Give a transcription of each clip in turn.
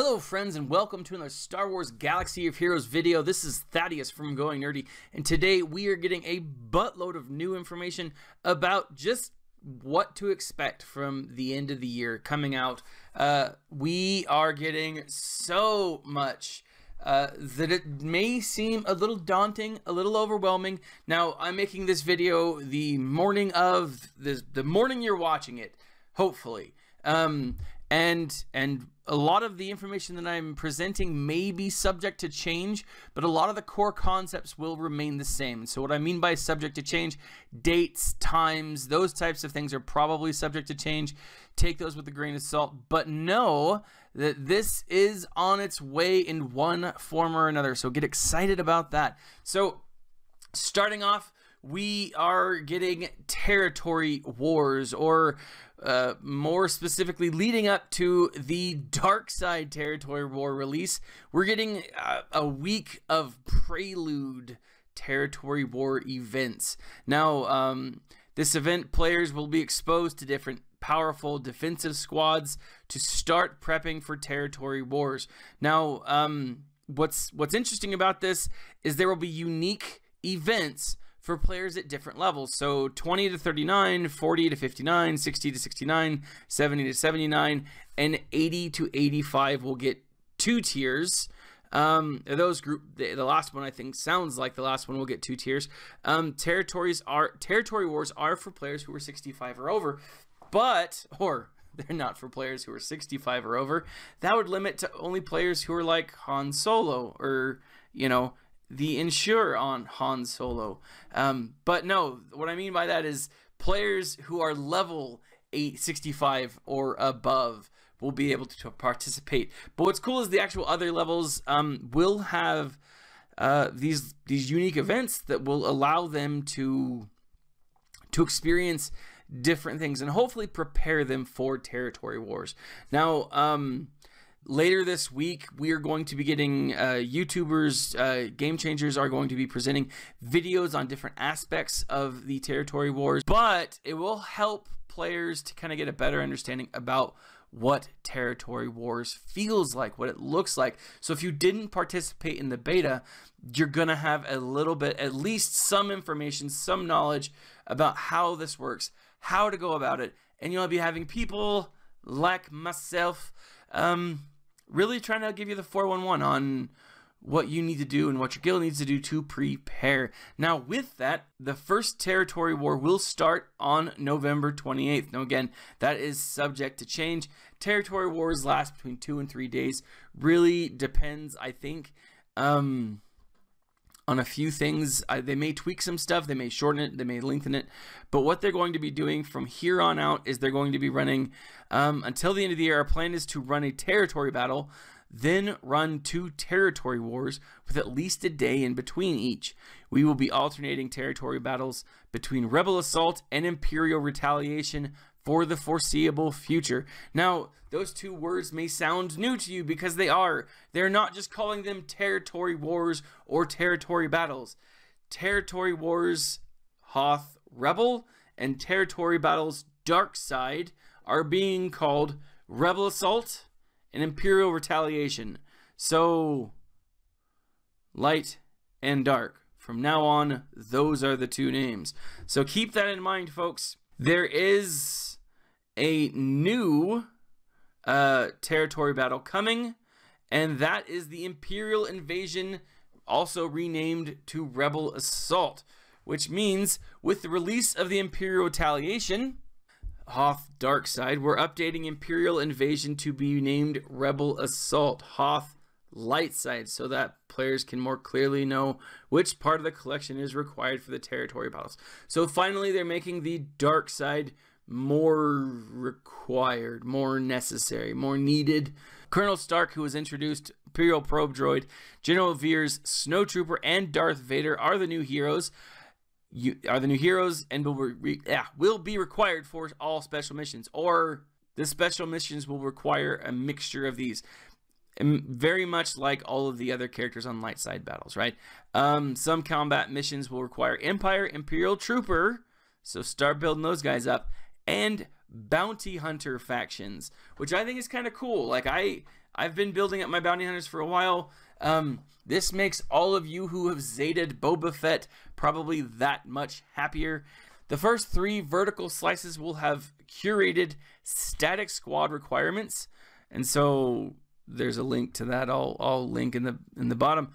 Hello friends and welcome to another Star Wars Galaxy of Heroes video. This is Thaddeus from Going Nerdy, and today we are getting a buttload of new information about just what to expect from the end of the year coming out. We are getting so much that it may seem a little daunting, a little overwhelming. Now, I'm making this video the morning of the morning you're watching it, hopefully. And a lot of the information that I'm presenting may be subject to change, but a lot of the core concepts will remain the same. So what I mean by subject to change, dates, times, those types of things are probably subject to change. Take those with a grain of salt, but know that this is on its way in one form or another. So get excited about that. So starting off, we are getting territory wars, or more specifically leading up to the Dark Side territory war release. We're getting a week of prelude territory war events. Now, this event, players will be exposed to different powerful defensive squads to start prepping for territory wars. Now, what's interesting about this is there will be unique events for players at different levels. So 20 to 39, 40 to 59, 60 to 69, 70 to 79, and 80 to 85 will get 2 tiers. Those group, the last one I think sounds like the last one will get 2 tiers. Territory wars are for players who are 65 or over, or they're not for players who are 65 or over. That would limit to only players who are like Han Solo, or, you know, the insurer on Han Solo. But no, what I mean by that is players who are level 865 or above will be able to participate. But what's cool is the actual other levels will have these unique events that will allow them to experience different things and hopefully prepare them for territory wars. Now, later this week, we are going to be getting YouTubers, Game Changers are going to be presenting videos on different aspects of the territory wars, but it will help players to kind of get a better understanding about what territory wars feels like, what it looks like. So if you didn't participate in the beta, you're gonna have a little bit, at least some information, some knowledge about how this works, how to go about it, and you'll be having people like myself really trying to give you the 411 on what you need to do and what your guild needs to do to prepare. Now, with that, the first territory war will start on November 28th. Now, again, that is subject to change. Territory wars last between 2 and 3 days. Really depends, I think, on a few things. They may tweak some stuff, they may shorten it, they may lengthen it, but what they're going to be doing from here on out is they're going to be running until the end of the year. Our plan is to run a territory battle, then run 2 territory wars with at least a day in between each. We will be alternating territory battles between Rebel Assault and Imperial Retaliation for the foreseeable future. Now, those 2 words may sound new to you because they are. They're not just calling them territory wars or territory battles. Territory wars Hoth Rebel and territory battles Dark Side are being called Rebel Assault and Imperial Retaliation. So, light and dark. From now on, those are the 2 names. So keep that in mind, folks. There is a new territory battle coming, and that is the Imperial Invasion, also renamed to Rebel Assault, which means with the release of the Imperial Retaliation, Hoth Dark Side, we're updating Imperial Invasion to be named Rebel Assault, Hoth Light Side, so that players can more clearly know which part of the collection is required for the territory battles. So finally, they're making the Dark Side more required, more necessary, more needed. Colonel Stark, who was introduced, Imperial Probe Droid, General Veers, Snowtrooper, and Darth Vader are the new heroes. And will be required for all special missions, or the special missions will require a mixture of these. Very much like all of the other characters on light side battles, right? Some combat missions will require Empire, Imperial Trooper, so start building those guys up, and bounty hunter factions, which I think is kind of cool. Like I've been building up my bounty hunters for a while. This makes all of you who have Zeta'd Boba Fett probably that much happier. The first 3 vertical slices will have curated static squad requirements, and so there's a link to that. I'll link in the bottom.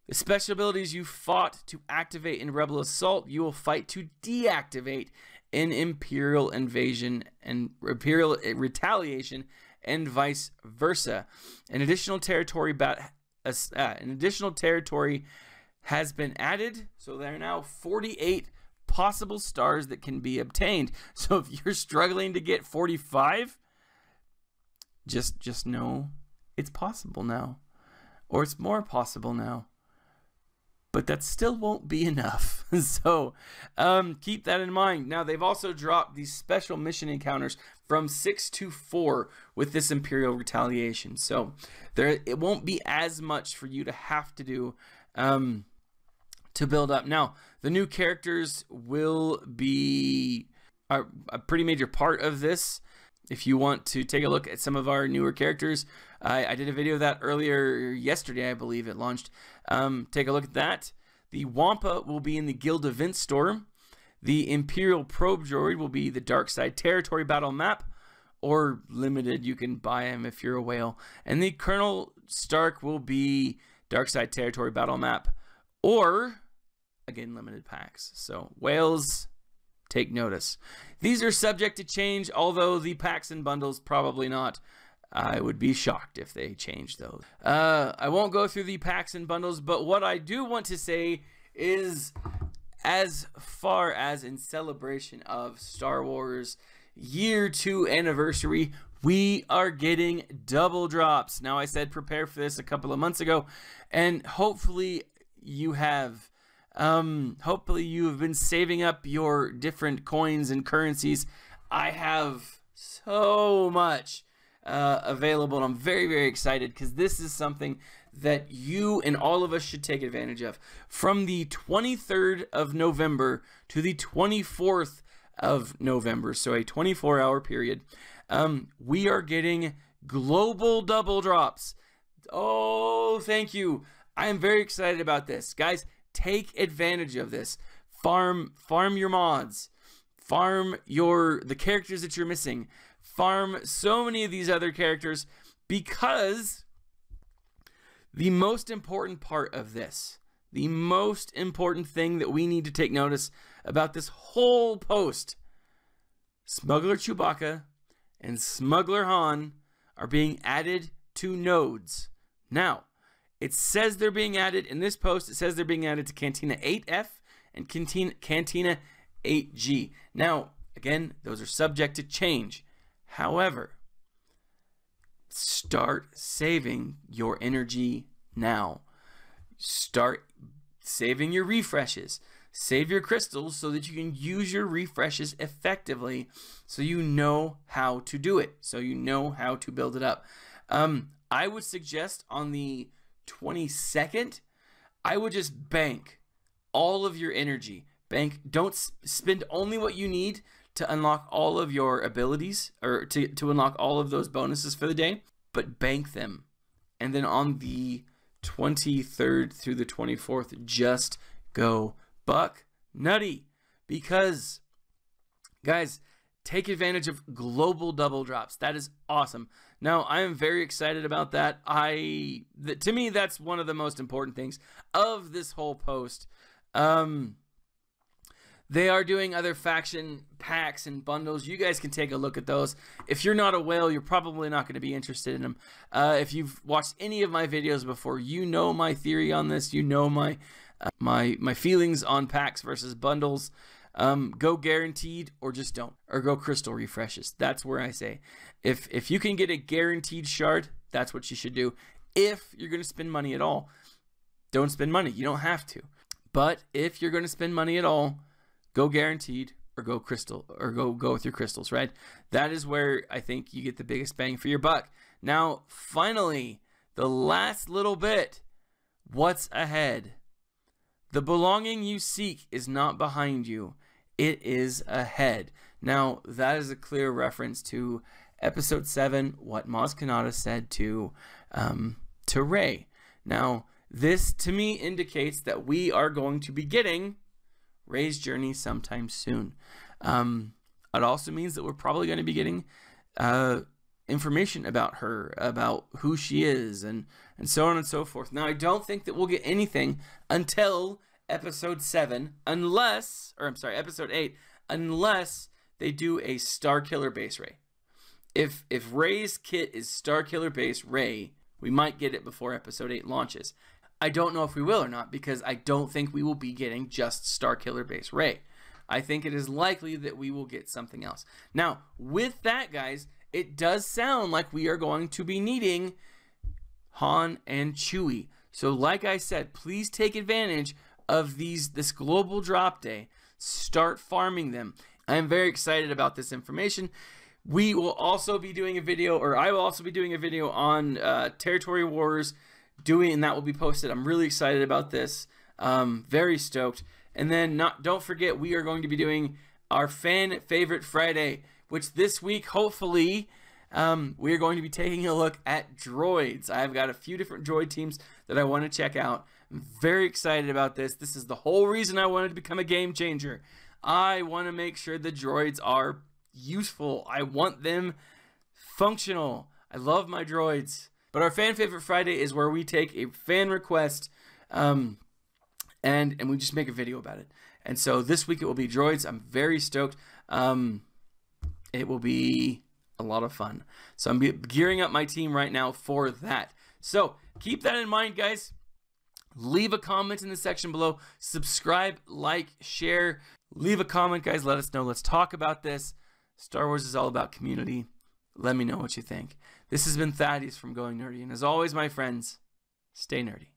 The special abilities you fought to activate in Rebel Assault, you will fight to deactivate in Imperial Invasion and Imperial Retaliation, and vice versa. An additional territory has been added, so there are now 48 possible stars that can be obtained. So if you're struggling to get 45, just know it's possible now, or it's more possible now. But that still won't be enough. So keep that in mind. Now, they've also dropped these special mission encounters from 6 to 4 with this Imperial Retaliation. So it won't be as much for you to have to do to build up. Now, the new characters will be a pretty major part of this. If you want to take a look at some of our newer characters, I did a video of that earlier yesterday, I believe it launched. Take a look at that. The Wampa will be in the Guild event store. The Imperial Probe Droid will be the Dark Side Territory battle map, or limited, you can buy him if you're a whale. And the Colonel Stark will be Dark Side Territory battle map, or again, limited packs. So whales, take notice. These are subject to change, although the packs and bundles probably not. I would be shocked if they changed those. I won't go through the packs and bundles, but what I do want to say is, as far as in celebration of Star Wars Year 2 anniversary, we are getting double drops. Now, I said prepare for this a couple of months ago, and hopefully you have. Hopefully you have been saving up your different coins and currencies. I have so much available, and I'm very, very excited because this is something that you and all of us should take advantage of. From the 23rd of November to the 24th of November, so a 24-hour period, we are getting global double drops. Oh, thank you. I am very excited about this. Guys, take advantage of this. Farm your mods. Farm the characters that you're missing. Farm so many of these other characters, because the most important part of this, the most important thing that we need to take notice about this whole post, Smuggler Chewbacca and Smuggler Han are being added to nodes. Now, it says they're being added in this post. It says they're being added to Cantina 8F and Cantina 8G. Now, again, those are subject to change. However, start saving your energy now. Start saving your refreshes. Save your crystals so that you can use your refreshes effectively, so you know how to do it, so you know how to build it up. I would suggest on the 22nd, I would just bank all of your energy. Don't spend only what you need to unlock all of your abilities, or to unlock all of those bonuses for the day, but bank them. And then on the 23rd through the 24th, just go buck nutty, because, guys, take advantage of global double drops. That is awesome. Now, I am very excited about that. To me, that's one of the most important things of this whole post. They are doing other faction packs and bundles. You guys can take a look at those. If you're not a whale, you're probably not going to be interested in them. If you've watched any of my videos before, you know my theory on this. You know my feelings on packs versus bundles. Go guaranteed, or just don't, or go crystal refreshes. That's where I say, if you can get a guaranteed shard, that's what you should do. If you're going to spend money at all, don't spend money. You don't have to. But if you're going to spend money at all, go guaranteed, or go crystal, or go with your crystals, right? That is where I think you get the biggest bang for your buck. Now, finally, the last little bit. What's ahead? The belonging you seek is not behind you. It is ahead. Now, that is a clear reference to episode 7, what Maz Kanata said to Rey. Now, this to me indicates that we are going to be getting Rey's journey sometime soon. It also means that we're probably going to be getting information about her, about who she is, and so on and so forth. Now, I don't think that we'll get anything until episode 7, episode 8, unless they do a Starkiller base Rey. If Rey's kit is Starkiller base Rey, we might get it before episode 8 launches. I don't know if we will or not, because I don't think we will be getting just Starkiller base Rey. I think it is likely that we will get something else. Now, with that, guys, it does sound like we are going to be needing Han and Chewie. So like I said, please take advantage of this global drop day. Start farming them. I am very excited about this information. We will also be doing a video, or I will also be doing a video on Territory Wars, and that will be posted. I'm really excited about this. Very stoked. And then don't forget, we are going to be doing our Fan Favorite Friday, which this week, hopefully, we are going to be taking a look at droids. I've got a few different droid teams that I want to check out. I'm very excited about this. This is the whole reason I wanted to become a game changer. I want to make sure the droids are useful. I want them functional. I love my droids. But our Fan Favorite Friday is where we take a fan request and we just make a video about it. And so this week it will be droids. I'm very stoked. It will be a lot of fun. So I'm gearing up my team right now for that. So keep that in mind, guys. Leave a comment in the section below. Subscribe, like, share. Leave a comment, guys. Let us know. Let's talk about this. Star Wars is all about community. Let me know what you think. This has been Thaddeus from Going Nerdy. And as always, my friends, stay nerdy.